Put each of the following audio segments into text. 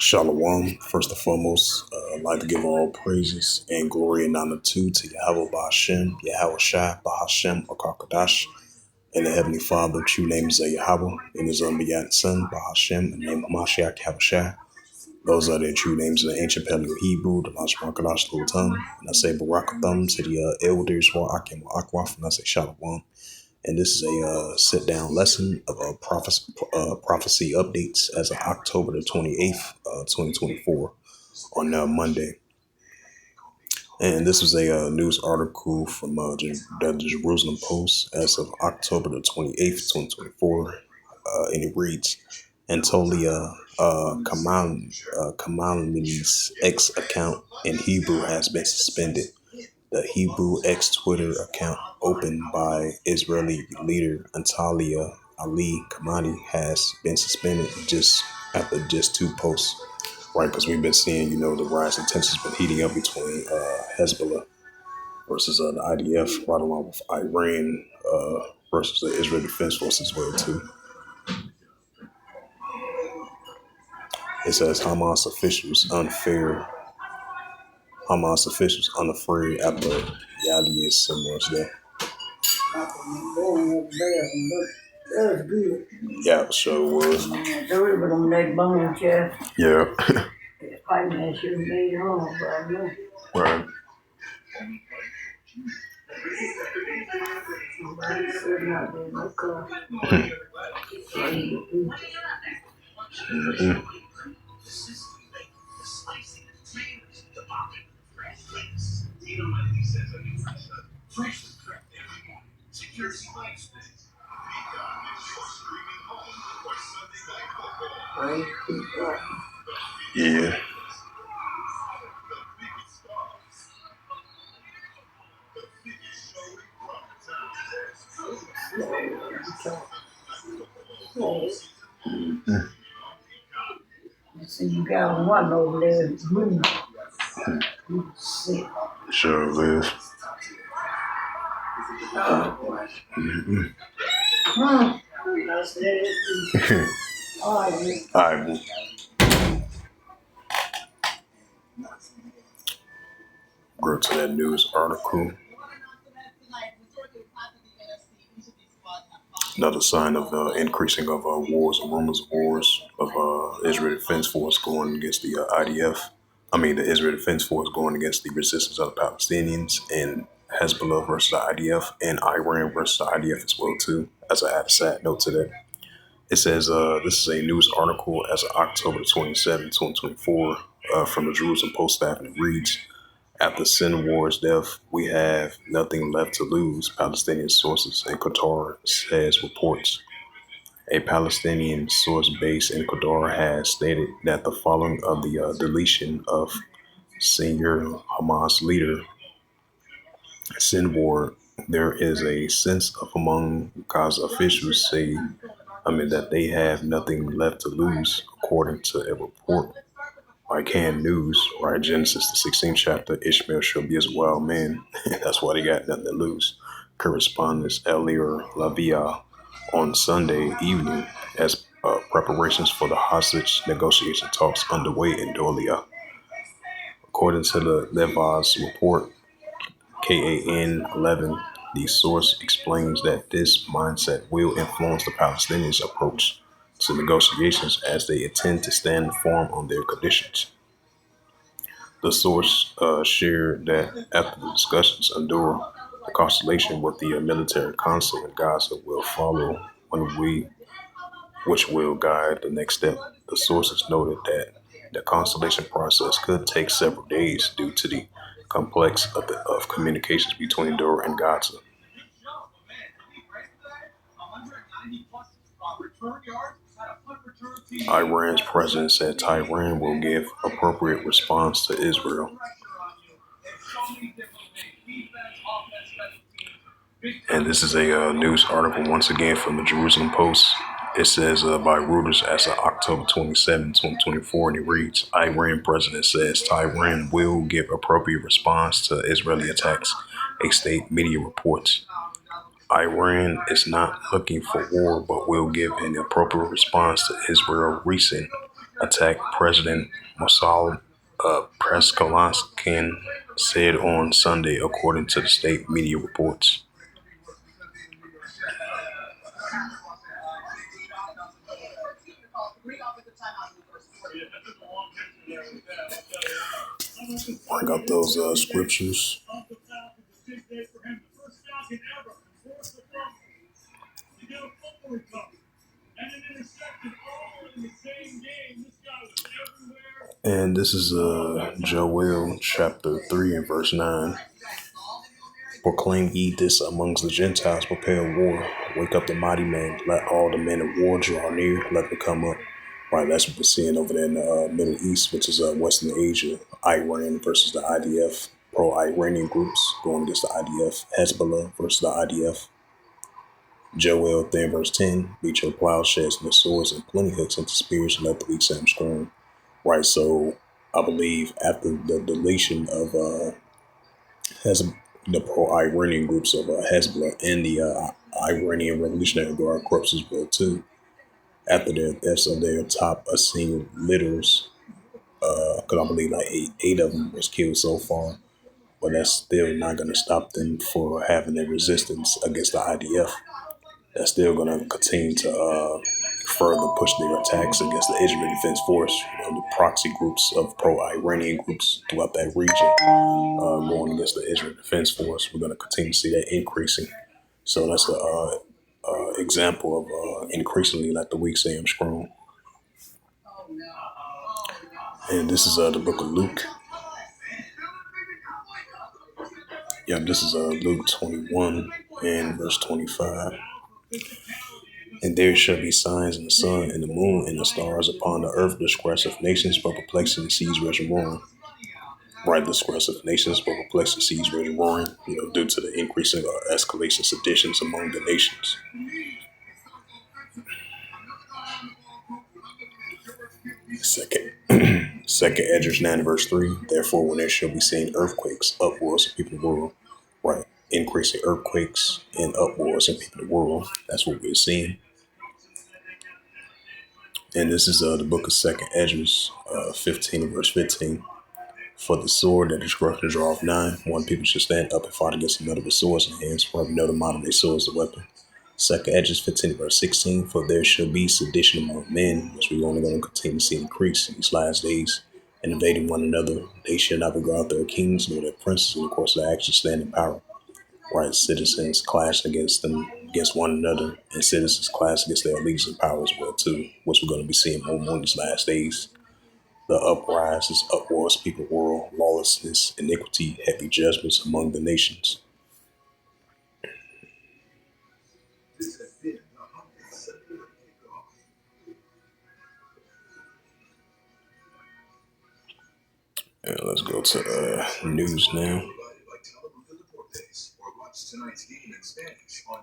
Shalom. First and foremost, I'd like to give all praises and glory and honor to Yahweh Ba'Shem, Yahweh Shai, Ba'Shem, Akakadash, and the Heavenly Father. True name is Yahweh, and His unbegotten Son, Ba'Shem, and the name of Mashiach, Yahweh Shai. Those are the true names in the ancient Paleo Hebrew, the Lashon Akadash, the tongue. And I say Barakatham to the elders, Wa'akim, Wa'akwaf, and I say Shalom. And this is a sit-down lesson of prophecy updates as of October the 28th, 2024 on Monday. And this was a news article from the Jerusalem Post as of October the 28th, 2024. And it reads, Antolia Kamalini's X account in Hebrew has been suspended. The Hebrew X Twitter account opened by Israeli leader Antalya Ali Kamani has been suspended after two posts. Right, because we've been seeing, the rise in tensions been heating up between Hezbollah versus the IDF, right along with Iran versus the Israel Defense Forces as well too. It says Hamas officials unafraid after Yadi's similar there. That was good. Yeah, it sure was. Those were them neck bones, yeah. Yeah. Spider-Man should have made it home, but I know. Right. Nobody sitting out there in no car. Mm-hmm. Yeah. Mm-hmm. See, you got one over there that's blue. Sure is. Oh, boy. Mm-hmm. All right. Go to that news article. Another sign of increasing of wars and rumors of wars of Israel Defense Force going against the IDF. The Israel Defense Force going against the resistance of the Palestinians, and Hezbollah versus the IDF, and Iran versus the IDF as well too. As I add a sad note to that, it says this is a news article as of October 27, 2024, from the Jerusalem Post staff, and it reads, after Sinwar's death, we have nothing left to lose, Palestinian sources in Qatar says reports. A Palestinian source base in Qatar has stated that the following of the deletion of senior Hamas leader Sinwar, there is a sense of among Gaza officials that they have nothing left to lose, according to a report by Can News, right? Genesis, the 16th chapter, Ishmael shall be as a wild man. That's why they got nothing to lose. Correspondence Elir Lavia on Sunday evening as preparations for the hostage negotiation talks underway in Dolia. According to the Levi's report, KAN 11, the source explains that this mindset will influence the Palestinians' approach to negotiations as they intend to stand firm on their conditions. The source shared that after the discussions endure, the consultation with the military council in Gaza will follow which will guide the next step. The sources noted that the consultation process could take several days due to the complex of communications between Doha and Gaza. Iran's president said Tehran will give appropriate response to Israel. And this is a news article once again from the Jerusalem Post. It says by Reuters as of October 27, 2024, and it reads, Iran president says Tehran will give appropriate response to Israeli attacks, a state media reports. Iran is not looking for war, but will give an appropriate response to Israel's recent attacked President Mossad Praskalaskin said on Sunday, according to the state media reports. I got those scriptures. And this is Joel chapter 3 and verse 9. Proclaim ye this amongst the Gentiles, prepare war. Wake up the mighty men. Let all the men of war draw near. Let them come up. Right, that's what we're seeing over there in the Middle East, which is Western Asia. Iran versus the IDF. Pro-Iranian groups going against the IDF. Hezbollah versus the IDF. Joel 3 verse 10. Beat your plowshares and the swords and plenty hooks into spears and let the weak say I'm strong. Right, so I believe after the deletion of Hez- the pro-Iranian groups of Hezbollah and the Iranian Revolutionary Guard Corps as well too. After their deaths of their top senior leaders, because I believe like eight of them was killed so far, but that's still not going to stop them for having their resistance against the IDF. That's still going to continue to further push their attacks against the Israeli Defense Force, the proxy groups of pro-Iranian groups throughout that region going against the Israel Defense Force. We're going to continue to see that increasing. So that's an example of increasingly like the weak say I'm strong. And this is the book of Luke. Yeah, this is Luke 21 and verse 25. And there shall be signs in the sun and the moon and the stars upon the earth, the disgrace of nations, but perplexing the seas raging roaring. Right, the disgrace of nations, but perplexing the seas raging roaring, due to the increasing escalation seditions among the nations. Second Edges 9 verse 3. Therefore, when there shall be seen earthquakes, uproars of people in the world. Right. Increasing earthquakes and uproars of people in the world. That's what we're seeing. And this is the book of Second Edges 15 and verse 15. For the sword that destruction draweth nigh, one people should stand up and fight against another with swords in hands, for we know the might of their swords the weapon. Second Edges 15 verse 16. For there shall be sedition among men, which we're only going to continue to see increase in these last days, and invading one another. They shall not regard their kings nor their princes, and of course their actions stand in power. Right, citizens clash against one another, and citizens clash against their leaders and power as well too, which we're going to be seeing more and more in these last days. The uprises, uproars, people world, lawlessness, iniquity, heavy judgments among the nations. And let's go to news now.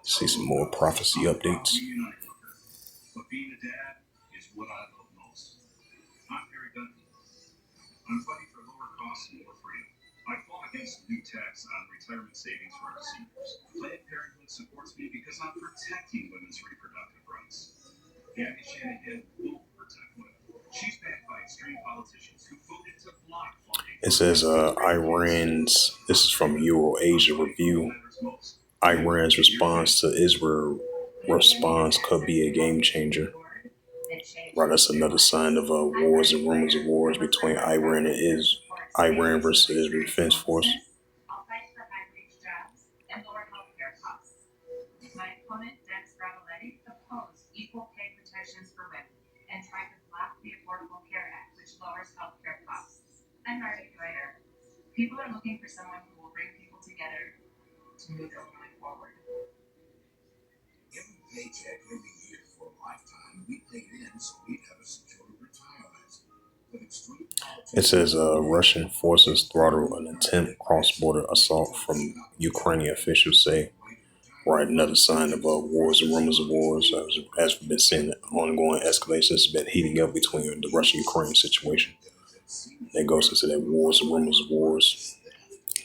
See some more prophecy updates. It says Iran's, this is from Euro-Asia Review, Iran's response to Israel response could be a game changer. Right, that's another sign of wars and rumors of wars between Iran versus the Israel Defense Force. It says Russian forces throttle an attempt cross-border assault from Ukrainian officials say. Right, another sign of wars and rumors of wars. As we've been seeing, ongoing escalation has been heating up between the Russia-Ukraine situation. That goes into that wars and rumors of wars,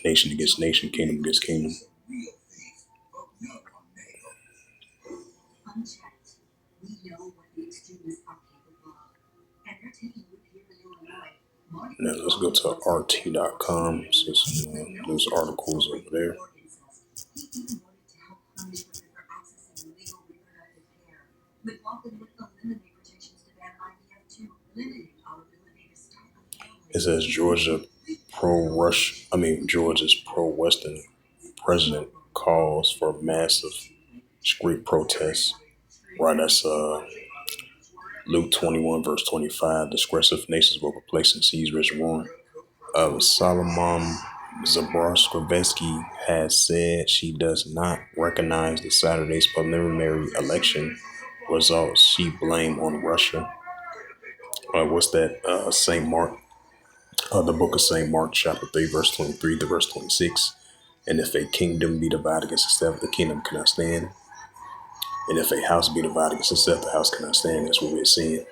nation against nation, kingdom against kingdom. Now let's go to RT.com. See some news articles over there. It says Georgia's pro-Western president calls for massive street protests. Right, that's Luke 21 verse 25. Disgressive nations will replace and seize rich ruin. Solomon Zaborskivetsky has said she does not recognize the Saturday's preliminary election results she blamed on Russia. What's that? St. Mark, the book of St. Mark, chapter 3, verse 23 to verse 26. And if a kingdom be divided against itself, the kingdom cannot stand. And if a house be divided against itself, the house cannot stand. That's what we're seeing.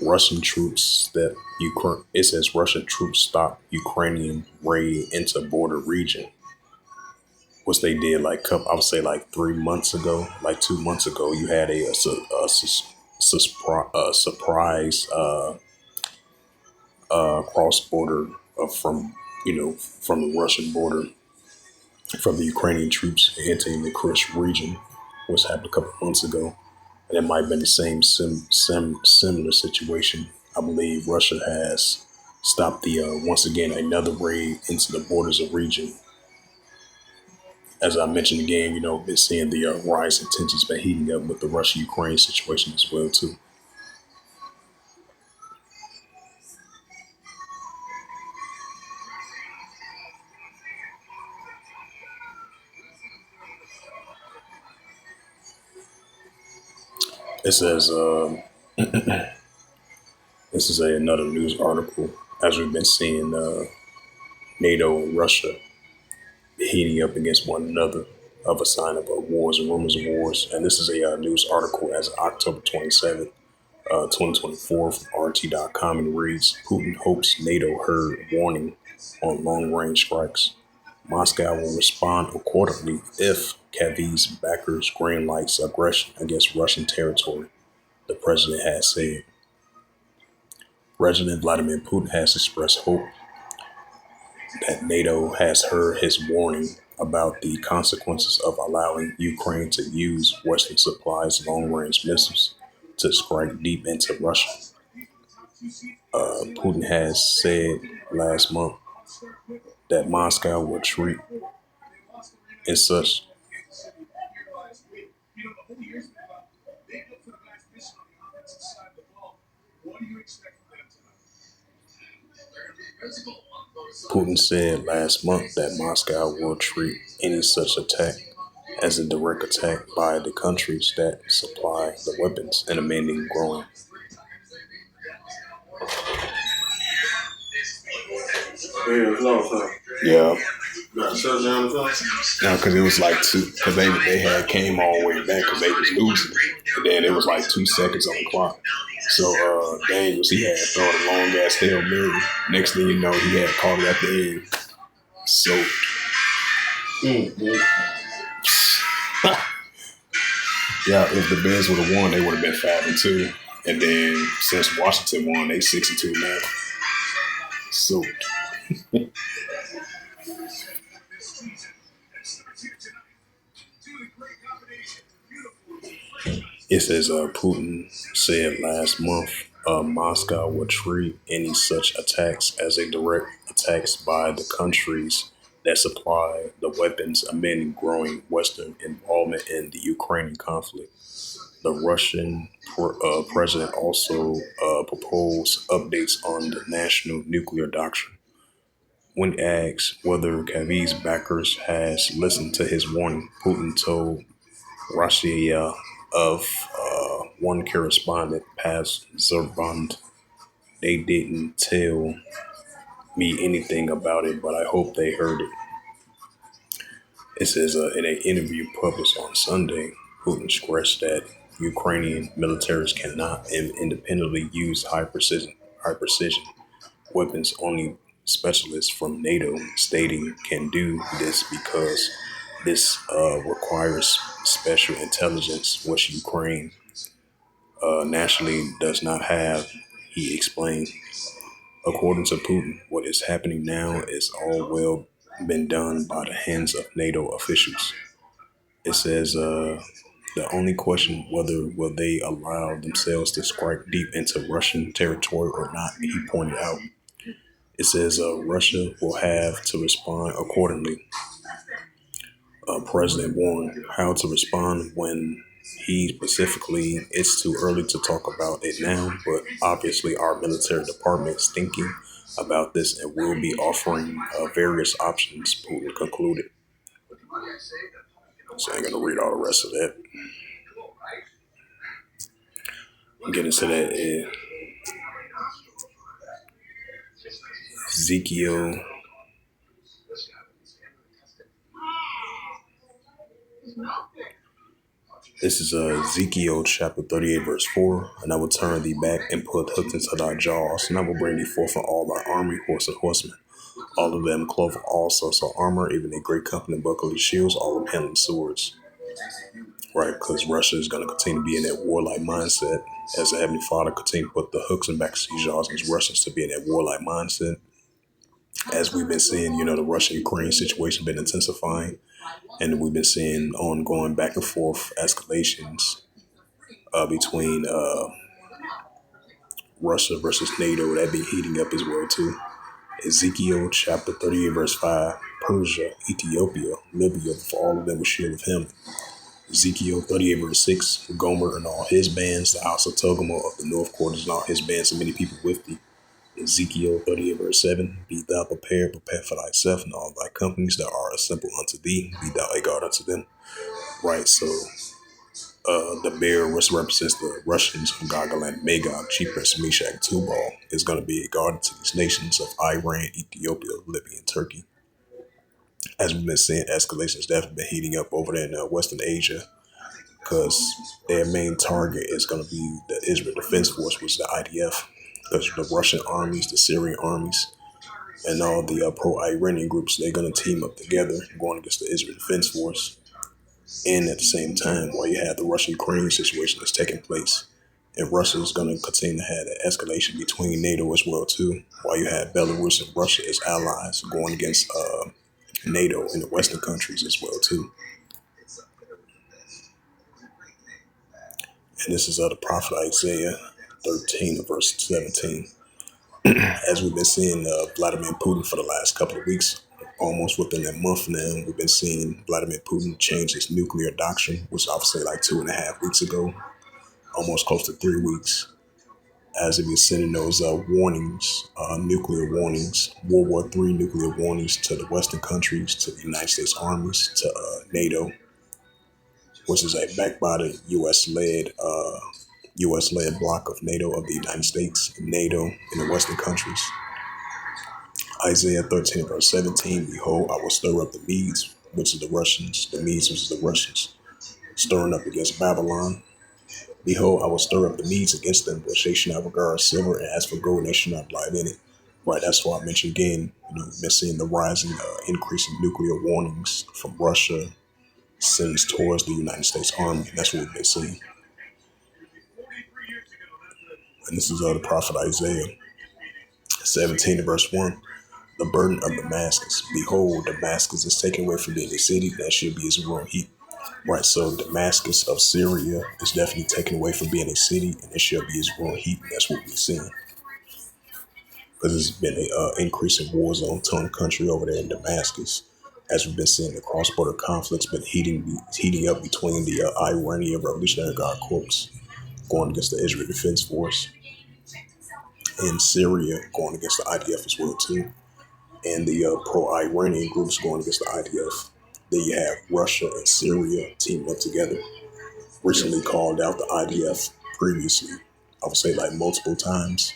Russian troops it says Russian troops stopped Ukrainian raid into border region. Which they did I would say like 3 months ago, like 2 months ago, you had a surprise cross border from the Russian border from the Ukrainian troops entering the Kursk region, which happened a couple of months ago. And it might have been the same similar situation. I believe Russia has stopped the once again another raid into the borders of region. As I mentioned again, been seeing the rise in tensions been heating up with the Russia-Ukraine situation as well too. It says this is another news article. As we've been seeing, NATO and Russia heating up against one another of a sign of wars and rumors of wars. And this is a news article as of October 27th, 2024 from RT.com, and reads, Putin hopes NATO heard warning on long-range strikes. Moscow will respond accordingly if Kyiv's backers green lights aggression against Russian territory, the president has said. President Vladimir Putin has expressed hope that NATO has heard his warning about the consequences of allowing Ukraine to use Western supplies long-range missiles to strike deep into Russia. Putin has said last month that Moscow will treat in such Putin said last month that Moscow will treat any such attack as a direct attack by the countries that supply the weapons and amending growing. Yeah. No, because it was like because they had came all the way back because they was losing, and then it was like 2 seconds on the clock. So Daniels, he had thrown a long ass Hail Mary. Next thing you know, he had caught it at the end. So yeah, if the Bears would have won, they would have been 5-2. And then since Washington won, they 6-2 now. So it says Putin said last month Moscow will treat any such attacks as a direct attacks by the countries that supply the weapons amid growing Western involvement in the Ukrainian conflict. The Russian president also proposed updates on the national nuclear doctrine. When asked whether Kyiv's backers has listened to his warning, Putin told Russia of one correspondent, Paz Zerband, they didn't tell me anything about it, but I hope they heard it. It says in an interview published on Sunday, Putin stressed that Ukrainian militaries cannot independently use high precision weapons. Only specialists from NATO, stating can do this because this requires special intelligence, which Ukraine nationally does not have, he explained. According to Putin, what is happening now is all well been done by the hands of NATO officials. It says the only question whether will they allow themselves to strike deep into Russian territory or not, he pointed out. It says Russia will have to respond accordingly. President warned how to respond when he specifically, it's too early to talk about it now, but obviously our military department is thinking about this and will be offering various options, Putin concluded. So I ain't gonna read all the rest of that. I'm getting to that. Ezekiel. This is Ezekiel chapter 38, verse 4. And I will turn thee back and put hooks into thy jaws, and I will bring thee forth from all thy army, horse and horsemen. All of them clothed with all sorts of armor, even a great company buckled shields, all of them handling swords. Right, because Russia is going to continue to be in that warlike mindset as the Heavenly Father continue to put the hooks and back to these jaws and Russians to be in that warlike mindset. As we've been seeing, the Russia-Ukraine situation been intensifying, and we've been seeing ongoing back and forth escalations between Russia versus NATO. That be heating up as well too. Ezekiel chapter 38 verse 5, Persia, Ethiopia, Libya, for all of them were shielded with him. Ezekiel 38 verse 6, Gomer and all his bands, the house of Togarmah of the north quarters and all his bands, and many people with thee. Ezekiel 38 verse 7, be thou prepared, prepare for thyself and all thy companies that are assembled unto thee, be thou a guard unto them. Right, so the bear, which represents the Russians from Gogol and Magog, Chief Prince Meshach Tubal, is going to be a guard to these nations of Iran, Ethiopia, Libya, and Turkey. As we've been seeing, escalations definitely been heating up over there in Western Asia, because their main target is going to be the Israel Defense Force, which is the IDF, because the Russian armies, the Syrian armies, and all the pro-Iranian groups, they're going to team up together going against the Israel Defense Force. And at the same time, while you have the Russia-Ukraine situation that's taking place, and Russia is going to continue to have an escalation between NATO as well too, while you have Belarus and Russia as allies going against NATO in the Western countries as well too. And this is the prophet Isaiah 13 verse 17. As we've been seeing Vladimir Putin for the last couple of weeks, almost within a month now, we've been seeing Vladimir Putin change his nuclear doctrine, which I would say like 2.5 weeks ago, almost close to 3 weeks, as he was sending those warnings, nuclear warnings, World War III nuclear warnings to the Western countries, to the United States armies, to NATO, which is backed by the U.S.-led bloc of NATO of the United States, NATO, and the Western countries. Isaiah 13 verse 17, behold, I will stir up the Medes, which is the Russians, the Medes, which is the Russians, stirring up against Babylon. Behold, I will stir up the Medes against them, but they shall not regard silver, and as for gold, they shall not delight in it. Right, that's why I mentioned again, we've been seeing the rising, increasing nuclear warnings from Russia sends towards the United States Army. That's what we've been seeing. And this is the prophet Isaiah 17 verse 1. The burden of Damascus. Behold, Damascus is taken away from being a city that should be its royal heat. Right, so Damascus of Syria is definitely taken away from being a city, and it shall be its royal heat. And that's what we're seeing. Because there's been an increase in war zone torn country over there in Damascus. As we've been seeing, the cross-border conflicts been heating up between the Iranian Revolutionary Guard Corps going against the Israel Defense Force, and Syria going against the IDF as well too, and the pro-Iranian groups going against the IDF. Then you have Russia and Syria teaming up together. Recently called out the IDF previously, I would say like multiple times.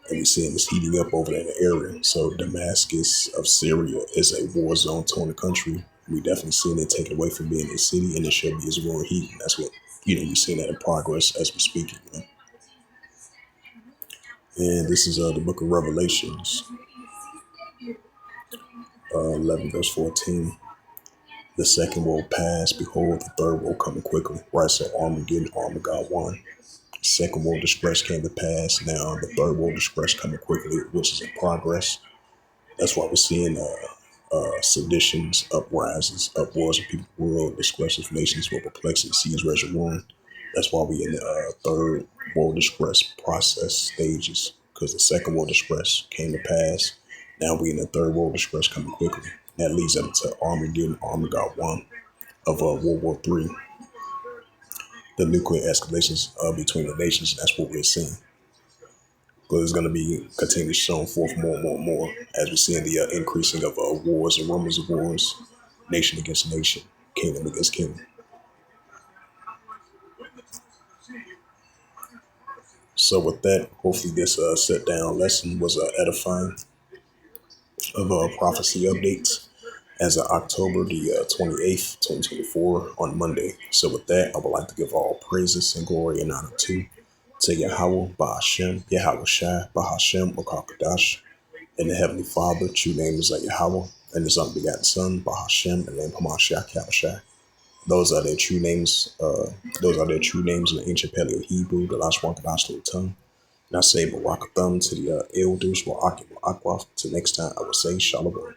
And we're seeing this heating up over there in the area. So Damascus of Syria is a war zone torn country. We definitely seeing it taken away from being a city, and it should be its war heat. And that's what, we're seeing that in progress as we're speaking. And this is the book of Revelations, 11 verse 14. The second will pass, behold, the third will come quickly. Right, so Armageddon, Armageddon won. Second World Express came to pass. Now the Third World Express coming quickly, which is in progress. That's why we're seeing seditions, uprisings, uproars of people world, discretion nations with perplexity seas reservoir. That's why we in the Third World Express process stages, because the Second World Express came to pass. Now we in the Third World Express coming quickly. That leads up to Armageddon, Armageddon of World War III, the nuclear escalations between the nations. That's what we're seeing. But it's going to be continually shown forth more and more and more as we see in the increasing of wars and rumors of wars, nation against nation, kingdom against kingdom. So with that, hopefully this sit down lesson was edifying of prophecy updates as of October the 28th, 2024 on Monday. So with that, I would like to give all praises and glory and honor to Yahweh, Bahashem, Yahweh Shai, Bahashem, Wakakadash, and the Heavenly Father. True name is Yahweh, and His unbegotten Son, Bahashem, and then Hamashiach Yahushai. Those are their true names. Those are their true names in the ancient Paleo Hebrew, the last one Kadash tongue. And I say Barakathum to the elders, Wa'akim Wa'akwaf. Till next time, I will say Shalom.